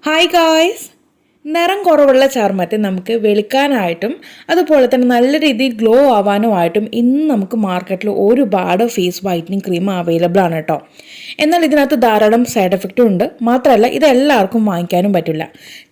Hi guys, നിറം കുറവുള്ള ചർമ്മത്തെ നമുക്ക് വെളുക്കാനായിട്ടും അതുപോലെ തന്നെ നല്ല രീതിയിൽ ഗ്ലോ ആവാനുമായിട്ടും ഇന്ന് നമുക്ക് മാർക്കറ്റിൽ ഒരുപാട് ഫേസ് വൈറ്റനിങ് ക്രീം അവൈലബിൾ ആണ് കേട്ടോ. എന്നാൽ ഇതിനകത്ത് ധാരാളം സൈഡ് എഫക്റ്റും ഉണ്ട്. മാത്രമല്ല ഇത് എല്ലാവർക്കും വാങ്ങിക്കാനും പറ്റില്ല.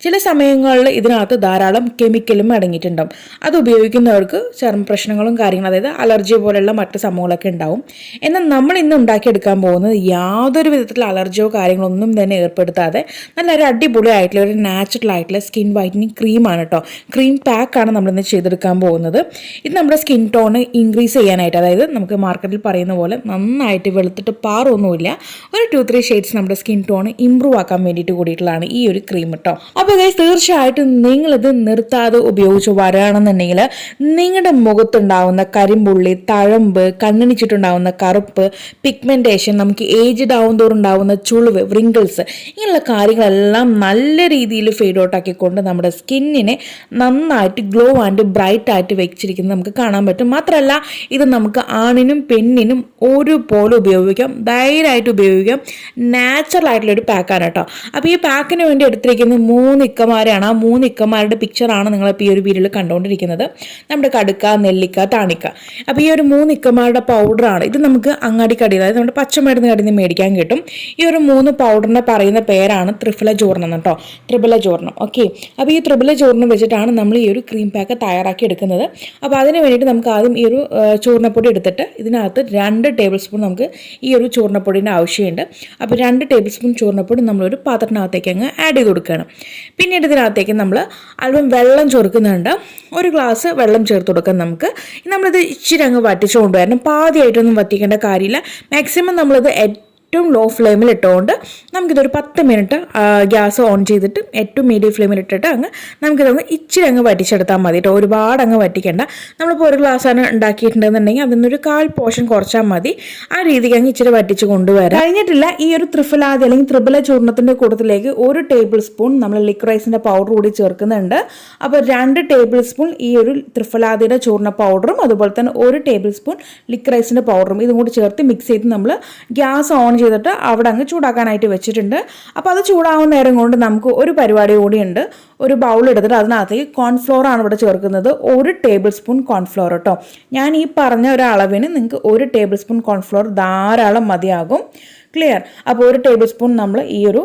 ചില സമയങ്ങളിൽ ഇതിനകത്ത് ധാരാളം കെമിക്കലും അടങ്ങിയിട്ടുണ്ടാവും. അത് ഉപയോഗിക്കുന്നവർക്ക് ചർമ്മ പ്രശ്നങ്ങളും കാര്യങ്ങളും, അതായത് അലർജി പോലെയുള്ള മറ്റ് സംഭവങ്ങളൊക്കെ ഉണ്ടാവും. എന്നാൽ നമ്മൾ ഇന്ന് ഉണ്ടാക്കിയെടുക്കാൻ പോകുന്നത് യാതൊരു വിധത്തിലുള്ള അലർജിയോ കാര്യങ്ങളൊന്നും തന്നെ ഏർപ്പെടുത്താതെ നല്ലൊരു അടിപൊളിയായിട്ടുള്ള ഒരു നാച്ചുറൽ ആയിട്ടുള്ള സ്കിൻ വൈറ്റനിങ് ക്രീമാണ് കേട്ടോ. ക്രീം പാക്കാണ് നമ്മളിന്ന് ചെയ്തെടുക്കാൻ പോകുന്നത്. ഇത് നമ്മുടെ സ്കിൻ ടോൺ ഇൻക്രീസ് ചെയ്യാനായിട്ട്, അതായത് നമുക്ക് മാർക്കറ്റിൽ പറയുന്ന പോലെ നന്നായിട്ട് വെളുത്തിട്ട് പാറൊന്നുമില്ല, ഒരു 2-3 ഷെയ്ഡ്സ് നമ്മുടെ സ്കിൻ ടോൺ ഇമ്പ്രൂവ് ആക്കാൻ വേണ്ടിയിട്ട് കൂടിയിട്ടുള്ളതാണ് ഈ ഒരു ക്രീം കേട്ടോ. അപ്പോൾ ഗൈസ്, തീർച്ചയായിട്ടും നിങ്ങളിത് നിർത്താതെ ഉപയോഗിച്ച് വരികയാണെന്നുണ്ടെങ്കിൽ നിങ്ങളുടെ മുഖത്തുണ്ടാവുന്ന കരിമ്പുള്ളി, തഴമ്പ്, കണ്ണിണിച്ചിട്ടുണ്ടാവുന്ന കറുപ്പ്, പിഗ്മെന്റേഷൻ, നമുക്ക് ഏജ്ഡ് ആവും തോറും ഉണ്ടാവുന്ന ചുളിവ്, വ്രിങ്കിൾസ്, ഇങ്ങനെയുള്ള കാര്യങ്ങളെല്ലാം നല്ല രീതിയിൽ ഫെയ്ഡ് ഔട്ട് ആക്കിക്കൊണ്ട് നമ്മുടെ സ്കിന്നിനെ നന്നായിട്ട് ഗ്ലോ ആൻഡ് ബ്രൈറ്റ് ആയിട്ട് വെച്ചിരിക്കുന്നത് നമുക്ക് കാണാൻ പറ്റും. മാത്രമല്ല ഇത് നമുക്ക് ആണിനും പെണ്ണിനും ഒരുപോലെ ഉപയോഗിക്കാം, ധൈര്യമായിട്ട് ഉപയോഗിക്കാം. നാച്ചുറൽ ആയിട്ടുള്ള ഒരു പാക്കാണ് കേട്ടോ. അപ്പോൾ ഈ പാക്കിന് വേണ്ടി എടുത്തിരിക്കുന്നത് 3 ഇക്കമാരാണ്. ആ 3 ഇക്കമാരുടെ പിക്ചറാണ് നിങ്ങളിപ്പോൾ ഈ ഒരു വീഡിയോയിൽ കണ്ടുകൊണ്ടിരിക്കുന്നത്. നമ്മുടെ കടുക്ക, നെല്ലിക്ക, താണിക്ക. അപ്പോൾ ഈ ഒരു 3 ഇക്കമാരുടെ പൗഡറാണ് ഇത്. നമുക്ക് അങ്ങാടിക്കടി, അതായത് നമ്മുടെ പച്ചമരുന്ന് കടയിൽ നിന്ന് മേടിക്കാൻ കിട്ടും. ഈ ഒരു 3 പൗഡറിനെ പറയുന്ന പേരാണ് ത്രിഫലചൂർണം കേട്ടോ, ത്രിഫലചൂർണം. ഓക്കെ, അപ്പോൾ ഈ ത്രിഫലചൂർണം വെച്ചിട്ടാണ് നമ്മൾ ഈ ഒരു ക്രീം പാക്ക് തയ്യാറാക്കി എടുക്കുന്നത്. അപ്പോൾ അതിന് വേണ്ടിയിട്ട് നമുക്ക് ആദ്യം ഈ ഒരു ചൂർണ്ണപ്പൊടി എടുത്തിട്ട് ഇതിനകത്ത് 2 ടേബിൾ സ്പൂൺ നമുക്ക് ഈ ഒരു ചൂർണ്ണപ്പൊടിൻ്റെ ആവശ്യമുണ്ട്. അപ്പോൾ 2 ടേബിൾ സ്പൂൺ ചൂർണ്ണപ്പൊടി നമ്മളൊരു പാത്രത്തിനകത്തേക്ക് അങ്ങ് ആഡ് ചെയ്ത് കൊടുക്കണം. പിന്നീട് ഇതിനകത്തേക്ക് നമ്മൾ അല്പം വെള്ളം ചേർക്കുന്നുണ്ട്. 1 ഗ്ലാസ് വെള്ളം ചേർത്ത് കൊടുക്കാം നമുക്ക്. നമ്മളിത് ഇച്ചിരി അങ്ങ് വറ്റിച്ചു കൊണ്ടുവരണം. പാതിയായിട്ടൊന്നും വറ്റിക്കേണ്ട കാര്യമില്ല. മാക്സിമം നമ്മളിത് ഏറ്റവും ലോ ഫ്ലെയിമിൽ ഇട്ടുകൊണ്ട് നമുക്കിതൊരു 10 മിനിറ്റ് ഗ്യാസ് ഓൺ ചെയ്തിട്ട് ഏറ്റവും മീഡിയം ഫ്ലെയിമിൽ ഇട്ടിട്ട് നമുക്കിതൊന്ന് ഇച്ചിരി അങ്ങ് വറ്റിച്ചെടുത്താൽ മതി കേട്ടോ. ഒരുപാട് അങ്ങ് വറ്റിക്കേണ്ട. നമ്മളിപ്പോൾ 1 ഗ്ലാസ്സാണ് ഉണ്ടാക്കിയിട്ടുണ്ടെന്നുണ്ടെങ്കിൽ അതിനൊരു 1/4 പോർഷൻ കുറച്ചാൽ മതി. ആ രീതിക്ക് അങ്ങ് ഇച്ചിരി വറ്റിച്ച് കൊണ്ടുവരാം. കഴിഞ്ഞിട്ടില്ല, ഈ ഒരു ത്രിഫലാദി അല്ലെങ്കിൽ ത്രിഫല ചൂർണത്തിൻ്റെ കൂട്ടത്തിലേക്ക് 1 ടേബിൾ സ്പൂൺ നമ്മൾ ലിക്വറൈസിൻ്റെ പൗഡർ കൂടി ചേർക്കുന്നുണ്ട്. അപ്പോൾ 2 ടേബിൾ സ്പൂൺ ഈ ഒരു ത്രിഫലാദിയുടെ ചൂർണ്ണ പൗഡറും അതുപോലെ തന്നെ 1 ടേബിൾ സ്പൂൺ ലിക്വറൈസിൻ്റെ പൗഡറും ഇതും കൂടി ചേർത്ത് മിക്സ് ചെയ്ത് നമ്മൾ ഗ്യാസ് ഓൺ ചെയ്തിട്ട് അവിടെ അങ്ങ് ചൂടാക്കാനായിട്ട് വെച്ചിട്ടുണ്ട്. അപ്പോൾ അത് ചൂടാവുന്ന നേരം കൊണ്ട് നമുക്ക് ഒരു പരിപാടി കൂടിയുണ്ട്. ഒരു ബൗൾ എടുത്തിട്ട് അതിനകത്തേക്ക് കോൺഫ്ലോർ ആണ് ഇവിടെ ചേർക്കുന്നത്. 1 ടേബിൾ സ്പൂൺ കോൺഫ്ലോർ കേട്ടോ. ഞാൻ ഈ പറഞ്ഞ ഒരു അളവിന് നിങ്ങൾക്ക് 1 ടേബിൾ സ്പൂൺ കോൺഫ്ലോർ ധാരാളം മതിയാകും. ക്ലിയർ? അപ്പോൾ 1 ടേബിൾ സ്പൂൺ നമ്മൾ ഈ ഒരു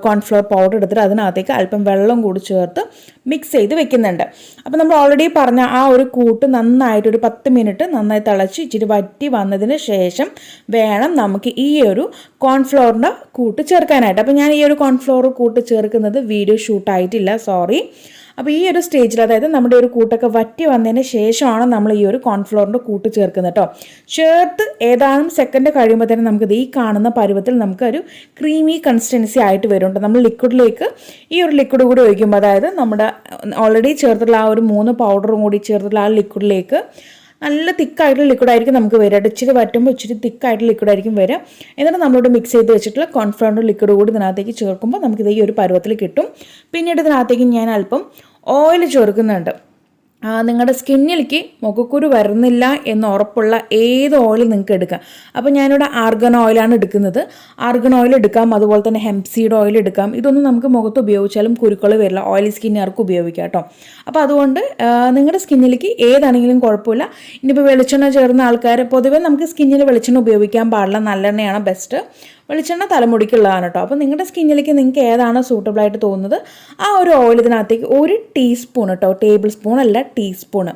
കോൺഫ്ലോർ പൗഡർ എടുത്തിട്ട് അതിനകത്തേക്ക് അല്പം വെള്ളം കൂടി ചേർത്ത് മിക്സ് ചെയ്ത് വെക്കുന്നുണ്ട്. അപ്പോൾ നമ്മൾ ഓൾറെഡി പറഞ്ഞ ആ ഒരു കൂട്ട് നന്നായിട്ട് ഒരു 10 മിനിറ്റ് നന്നായി തിളച്ച് ഇച്ചിരി വറ്റി വന്നതിന് ശേഷം വേണം നമുക്ക് ഈ ഒരു കോൺഫ്ലോറിൻ്റെ കൂട്ട് ചേർക്കാനായിട്ട്. അപ്പോൾ ഞാൻ ഈ ഒരു കോൺഫ്ലോർ കൂട്ട് ചേർക്കുന്നത് വീഡിയോ ഷൂട്ടായിട്ടില്ല, സോറി. അപ്പോൾ ഈ ഒരു സ്റ്റേജിൽ, അതായത് നമ്മുടെ ഒരു കൂട്ടൊക്കെ വറ്റി വന്നതിന് ശേഷമാണ് നമ്മൾ ഈ ഒരു കോൺഫ്ലോറിൻ്റെ കൂട്ട് ചേർക്കുന്നത് കേട്ടോ. ചേർത്ത് ഏതാനും സെക്കൻഡ് കഴിയുമ്പോൾ തന്നെ നമുക്കിത് ഈ കാണുന്ന പരുവത്തിൽ നമുക്കൊരു ക്രീമി കൺസിസ്റ്റൻസി ആയിട്ട് വരുന്നുണ്ട്. നമ്മൾ ലിക്വിഡിലേക്ക് ഈ ഒരു ലിക്വിഡ് കൂടി ഒഴിക്കുമ്പോൾ, അതായത് നമ്മുടെ ഓൾറെഡി ചേർത്തിട്ടുള്ള ആ ഒരു 3 പൗഡറും കൂടി ചേർത്തിട്ടുള്ള ആ ലിക്വിഡിലേക്ക് നല്ല തിക്കായിട്ടുള്ള ലിക്വിഡായിരിക്കും നമുക്ക് വരിക. ഇച്ചിരി വറ്റുമ്പോൾ ഇച്ചിരി തിക്കായിട്ടുള്ള ലിക്വിഡായിരിക്കും വരിക. എന്നിട്ട് നമ്മളോട് മിക്സ് ചെയ്ത് വെച്ചിട്ടുള്ള കോൺഫ്ലോറിൻ്റെ ലിക്വിഡ് കൂടി ഇതിനകത്തേക്ക് ചേർക്കുമ്പോൾ നമുക്കിത് ഈ ഒരു പരുവത്തിൽ കിട്ടും. പിന്നീട് ഇതിനകത്തേക്ക് ഞാൻ അല്പം ഓയിൽ ചേർക്കുന്നുണ്ട്. നിങ്ങളുടെ സ്കിന്നിലേക്ക് മുഖക്കുരു വരുന്നില്ല എന്ന് ഉറപ്പുള്ള ഏത് ഓയിൽ നിങ്ങൾക്ക് എടുക്കാം. അപ്പോൾ ഞാനിവിടെ ആർഗൻ ഓയിലാണ് എടുക്കുന്നത്. ആർഗൻ ഓയിൽ എടുക്കാം, അതുപോലെ തന്നെ ഹെംപ് സീഡ് ഓയിൽ എടുക്കാം. ഇതൊന്നും നമുക്ക് മുഖത്ത് ഉപയോഗിച്ചാലും കുരുക്കൾ വരില്ല. ഓയിലി സ്കിന്നുകാർക്ക് ഉപയോഗിക്കാം കേട്ടോ. അപ്പോൾ അതുകൊണ്ട് നിങ്ങളുടെ സ്കിന്നിലേക്ക് ഏതാണെങ്കിലും കുഴപ്പമില്ല. ഇനിയിപ്പോൾ വെളിച്ചെണ്ണ ചേർന്ന ആൾക്കാർ, പൊതുവേ നമുക്ക് സ്കിന്നിൽ വെളിച്ചെണ്ണ ഉപയോഗിക്കാൻ പാടില്ല, നല്ലെണ്ണയാണ് ബെസ്റ്റ്. വെളിച്ചെണ്ണ തലമുടിക്കുള്ളതാണ് കേട്ടോ. അപ്പോൾ നിങ്ങളുടെ സ്കിന്നിലേക്ക് നിങ്ങൾക്ക് ഏതാണോ സൂട്ടബിൾ ആയിട്ട് തോന്നുന്നത് ആ ഒരു ഓയിൽ ഇതിനകത്തേക്ക് 1 ടീസ്പൂൺ കേട്ടോ, ടേബിൾ സ്പൂൺ അല്ല, ടീസ്പൂണ്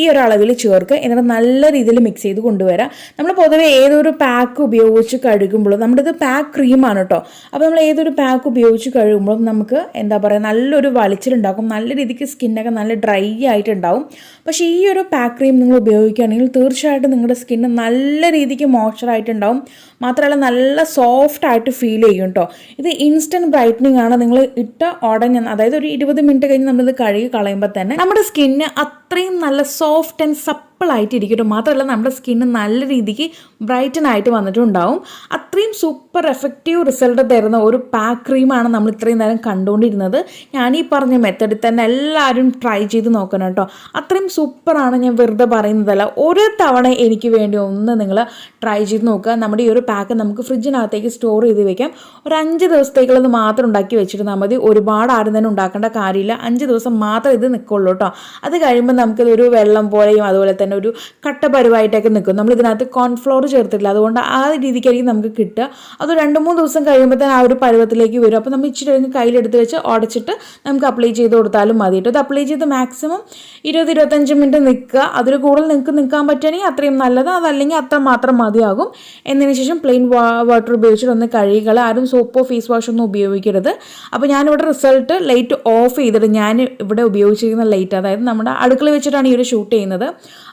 ഈ ഒരു അളവിൽ ചേർക്കുക. എന്നിട്ട് നല്ല രീതിയിൽ മിക്സ് ചെയ്ത് കൊണ്ടുവരാം. നമ്മൾ പൊതുവേ ഏതൊരു പാക്ക് ഉപയോഗിച്ച് കഴുകുമ്പോഴും, നമ്മുടെ ഇത് പാക്ക് ക്രീമാണ് കേട്ടോ. അപ്പോൾ നമ്മൾ ഏതൊരു പാക്ക് ഉപയോഗിച്ച് കഴുകുമ്പോഴും നമുക്ക് എന്താ പറയുക, നല്ലൊരു വലിച്ചിലുണ്ടാക്കും, നല്ല രീതിക്ക് സ്കിന്നൊക്കെ നല്ല ഡ്രൈ ആയിട്ടുണ്ടാവും. പക്ഷേ ഈ ഒരു പാക്ക് ക്രീം നിങ്ങൾ ഉപയോഗിക്കുകയാണെങ്കിൽ തീർച്ചയായിട്ടും നിങ്ങളുടെ സ്കിന്ന് നല്ല രീതിക്ക് മോയ്സ്ചറായിട്ടുണ്ടാവും. മാത്രമല്ല നല്ല സോഫ്റ്റ് ആയിട്ട് ഫീൽ ചെയ്യും കേട്ടോ. ഇത് ഇൻസ്റ്റൻറ്റ് ബ്രൈറ്റനിങ് ആണ്. നിങ്ങൾ ഇട്ട ഉടനെ, അതായത് ഒരു 20 മിനിറ്റ് കഴിഞ്ഞ് നമ്മളിത് കഴുകി കളയുമ്പോൾ തന്നെ നമ്മുടെ സ്കിന്ന് അത്രയും നല്ല സോഫ്റ്റ് ആൻഡ് സപ്പിളായിട്ട് ഇരിക്കട്ടെ. മാത്രമല്ല നമ്മുടെ സ്കിന്ന് നല്ല രീതിക്ക് ബ്രൈറ്റൻ ആയിട്ട് വന്നിട്ടുണ്ടാവും. അത്രയും സൂപ്പർ എഫക്റ്റീവ് റിസൾട്ട് തരുന്ന ഒരു പാക്ക് ക്രീമാണ് നമ്മൾ ഇത്രയും നേരം കണ്ടുകൊണ്ടിരുന്നത്. ഞാൻ ഈ പറഞ്ഞ മെത്തഡിൽ തന്നെ എല്ലാവരും ട്രൈ ചെയ്ത് നോക്കണം കേട്ടോ. അത്രയും സൂപ്പറാണ്, ഞാൻ വെറുതെ പറയുന്നതല്ല. ഒരു തവണ എനിക്ക് വേണ്ടി ഒന്ന് നിങ്ങൾ ട്രൈ ചെയ്ത് നോക്കുക. നമ്മുടെ ഈ ഒരു പാക്ക് നമുക്ക് ഫ്രിഡ്ജിനകത്തേക്ക് സ്റ്റോർ ചെയ്ത് വെക്കാം. ഒരു 5 ദിവസത്തേക്കുള്ളത് മാത്രം ഉണ്ടാക്കി വെച്ചിരുന്നാൽ മതി. ഒരുപാട് ആരും തന്നെ ഉണ്ടാക്കേണ്ട കാര്യമില്ല. 5 ദിവസം മാത്രം ഇത് നിൽക്കുള്ളൂ കേട്ടോ. അത് കഴിയുമ്പോൾ നമുക്കിതൊരു വെള്ളം പോലെയും അതുപോലെ തന്നെ ഒരു കട്ട പരുവായിട്ടൊക്കെ നിൽക്കും. നമ്മൾ ഇതിനകത്ത് കോൺഫ്ലോർ ചേർത്തിട്ടില്ല, അതുകൊണ്ട് ആ രീതിക്കായിരിക്കും നമുക്ക് കിട്ടുക. അത് 2-3 ദിവസം കഴിയുമ്പോൾ തന്നെ ആ ഒരു പരുവത്തിലേക്ക് വരും. അപ്പോൾ നമ്മൾ ഇച്ചിരി കഴിഞ്ഞ് കയ്യിലെടുത്ത് വെച്ച് ഉടച്ചിട്ട് നമുക്ക് അപ്ലൈ ചെയ്ത് കൊടുത്താലും മതി കേട്ടോ. ഇത് അപ്ലൈ ചെയ്ത് മാക്സിമം 20-25 മിനിറ്റ് നിൽക്കുക. അതിൽ കൂടുതൽ നിങ്ങൾക്ക് നിൽക്കാൻ പറ്റുകയാണെങ്കിൽ അത്രയും നല്ലത്, അതല്ലെങ്കിൽ അത്ര മാത്രം മതിയാകും. എന്നതിന് ശേഷം പ്ലെയിൻ വാട്ടർ ഉപയോഗിച്ചിട്ട് ഒന്ന് കഴുകുക. ആരും സോപ്പോ ഫേസ് വാഷോ ഒന്നും ഉപയോഗിക്കരുത്. അപ്പോൾ ഞാനിവിടെ റിസൾട്ട് ലൈറ്റ് ഓഫ് ചെയ്തിട്ട് ഞാൻ ഇവിടെ ഉപയോഗിച്ചിരിക്കുന്ന ലൈറ്റ്, അതായത് നമ്മുടെ അടുക്കള വെച്ചിട്ടാണ് ഈ ഒരു ഷൂട്ട് ചെയ്യുന്നത്.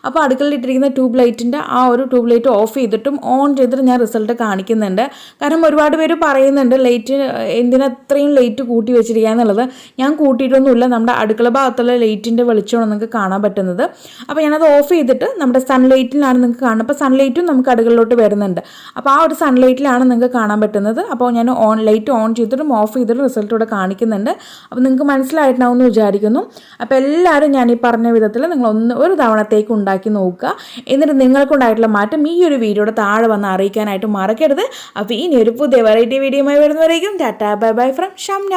അപ്പോൾ അടുക്കളയിൽ ഇട്ടിരിക്കുന്ന ട്യൂബ് ലൈറ്റിൻ്റെ ആ ഒരു ട്യൂബ് ലൈറ്റ് ഓഫ് ചെയ്തിട്ടും ഓൺ ചെയ്തിട്ട് ഞാൻ റിസൾട്ട് കാണിക്കുന്നുണ്ട്. കാരണം ഒരുപാട് പേര് പറയുന്നുണ്ട് ലൈറ്റ് എന്തിനാ ഇത്രയും ലൈറ്റ് കൂട്ടി വെച്ചിരിക്കുക എന്നുള്ളത്. ഞാൻ കൂട്ടിയിട്ടൊന്നുമില്ല, നമ്മുടെ അടുക്കള ഭാഗത്തുള്ള ലൈറ്റിൻ്റെ വെളിച്ചമാണ് നിങ്ങൾക്ക് കാണാൻ പറ്റുന്നത്. അപ്പോൾ ഞാനത് ഓഫ് ചെയ്തിട്ട് നമ്മുടെ സൺലൈറ്റിലാണ് നിങ്ങൾക്ക് കാണുന്നത്. അപ്പോൾ സൺലൈറ്റും നമുക്ക് അടുക്കളയിലോട്ട് വരുന്നുണ്ട്. അപ്പോൾ ആ ഒരു സൺലൈറ്റിലാണ് നിങ്ങൾക്ക് കാണാൻ പറ്റുന്നത്. അപ്പോൾ ഞാൻ ലൈറ്റ് ഓൺ ചെയ്തിട്ടും ഓഫ് ചെയ്തിട്ടും റിസൾട്ട് ഇവിടെ കാണിക്കുന്നുണ്ട്. അപ്പോൾ നിങ്ങൾക്ക് മനസ്സിലായിട്ടുണ്ടാവുമെന്ന് വിചാരിക്കുന്നു. അപ്പോൾ എല്ലാവരും ഞാൻ ഈ പറഞ്ഞ വിധത്തിൽ നിങ്ങൾ ഒരു തവണത്തേക്ക് ഉണ്ടാക്കി നോക്കുക. എന്നിട്ട് നിങ്ങൾക്കുണ്ടായിട്ടുള്ള മാറ്റം ഈ ഒരു വീഡിയോയുടെ താഴെ വന്ന് അറിയിക്കാനായിട്ട് മറക്കരുത്. അപ്പോൾ ഇനി ഒരു പുതിയ വെറൈറ്റി വീഡിയോയുമായി വരുന്നവരേക്കും tata bye bye from Shamna.